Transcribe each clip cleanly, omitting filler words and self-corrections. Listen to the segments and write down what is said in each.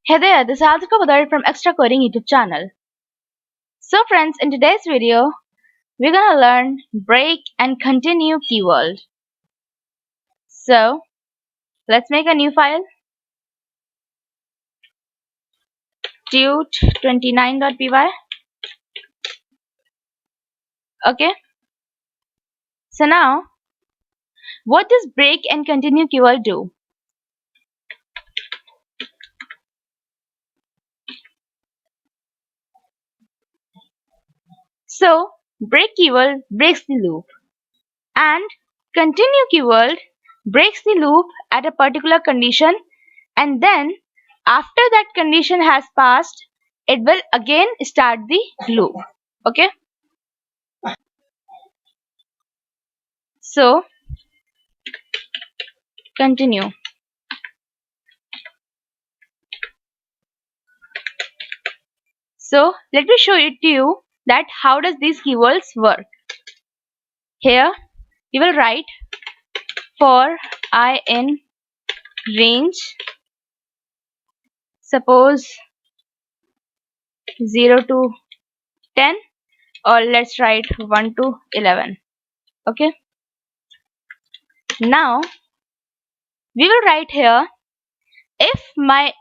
Hey there, this is Altika Badari from Extra Coding YouTube channel. So friends, in today's video, we're gonna learn break and continue keyword. So let's make a new file, tut29.py. Okay, so now what does break and continue keyword do? So break keyword breaks the loop and continue keyword breaks the loop at a particular condition, and then after that condition has passed, it will again start the loop. Okay, so continue. So let me show it to you that how does these keywords work. Here you will write for I in range, suppose 0 to 10, or let's write 1 to 11. Okay, now we will write here if my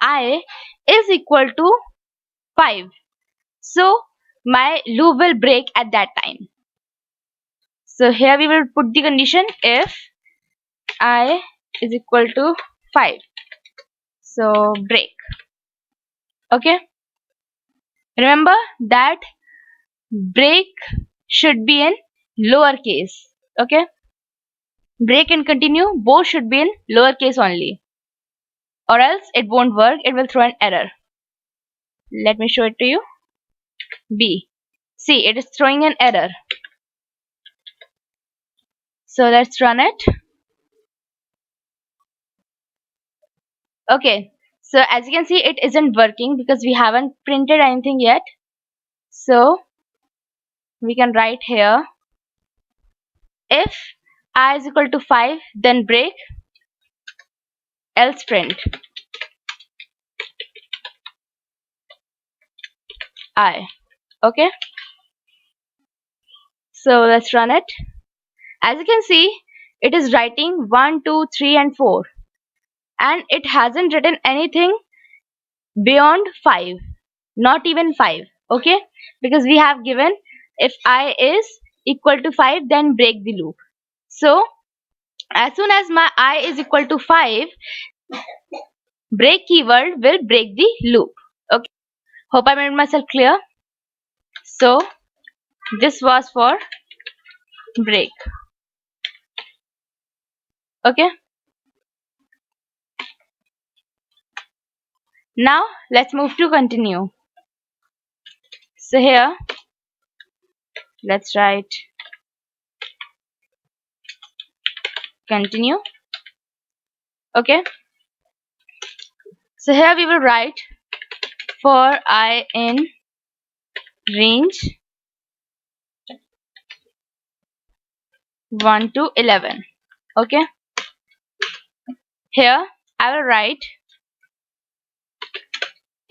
I is equal to 5, so my loop will break at that time. So here we will put the condition if I is equal to 5, so break. Okay, remember that break should be in lowercase. Okay, break and continue both should be in lowercase only, or else it won't work, it will throw an error. Let me show it to you. B, see, it is throwing an error. So let's run it. Okay, so as you can see, it isn't working because we haven't printed anything yet. So we can write here if I is equal to 5, then break, else print I. Okay, so let's run it. As you can see, it is writing 1, 2, 3 and 4, and it hasn't written anything beyond 5, not even 5. Okay, because we have given if I is equal to 5, then break the loop. So as soon as my I is equal to 5, break keyword will break the loop. Okay, hope I made myself clear. So this was for break. Okay, now let's move to continue. So here let's write continue. Okay, so here we will write for I in range 1 to 11. Okay, here I will write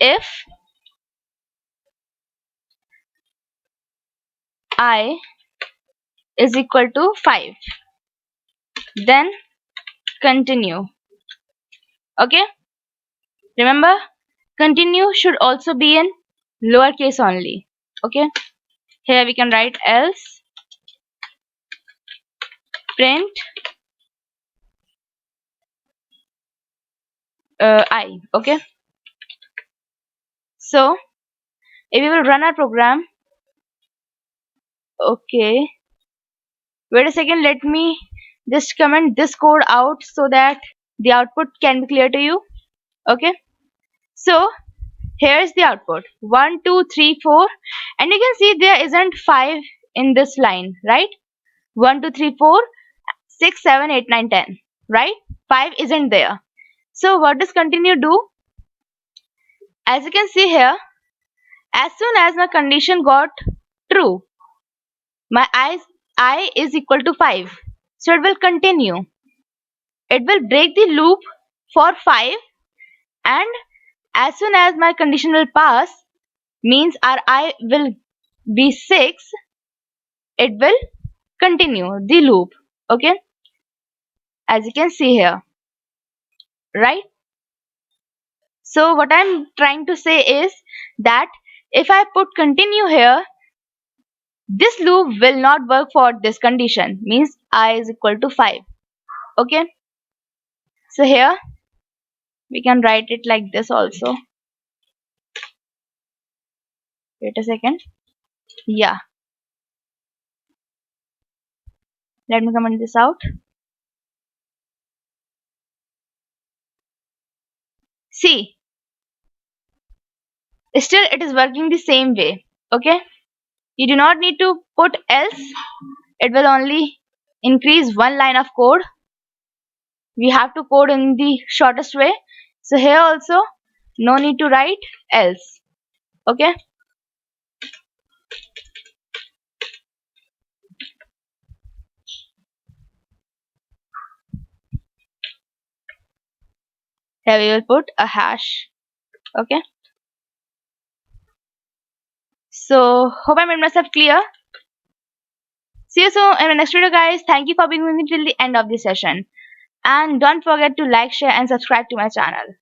if I is equal to 5, then continue. Okay, remember continue should also be in lowercase only. Okay, here we can write else print I. Okay, so if we will run our program. Okay, wait a second, let me just comment this code out so that the output can be clear to you. Okay, so here's the output 1, 2, 3, 4, and you can see there isn't 5 in this line, right? 1, 2, 3, 4, 6, 7, 8, 9, 10, right? 5 isn't there. So what does continue do? As you can see here, as soon as my condition got true, my I is equal to 5, so it will continue. It will break the loop for 5, and as soon as my condition will pass, means our I will be 6, it will continue the loop. Okay, as you can see here, right? So what I'm trying to say is that if I put continue here, this loop will not work for this condition, means I is equal to 5. Okay, so here we can write it like this also. Wait a second. Yeah, let me comment this out. See, still it is working the same way. Okay, you do not need to put else, it will only increase one line of code. We have to code in the shortest way. So here also no need to write else. Okay, here we will put a hash. Okay, so hope I made myself clear. See you soon in the next video, guys. Thank you for being with me till the end of the session, and don't forget to like, share and subscribe to my channel.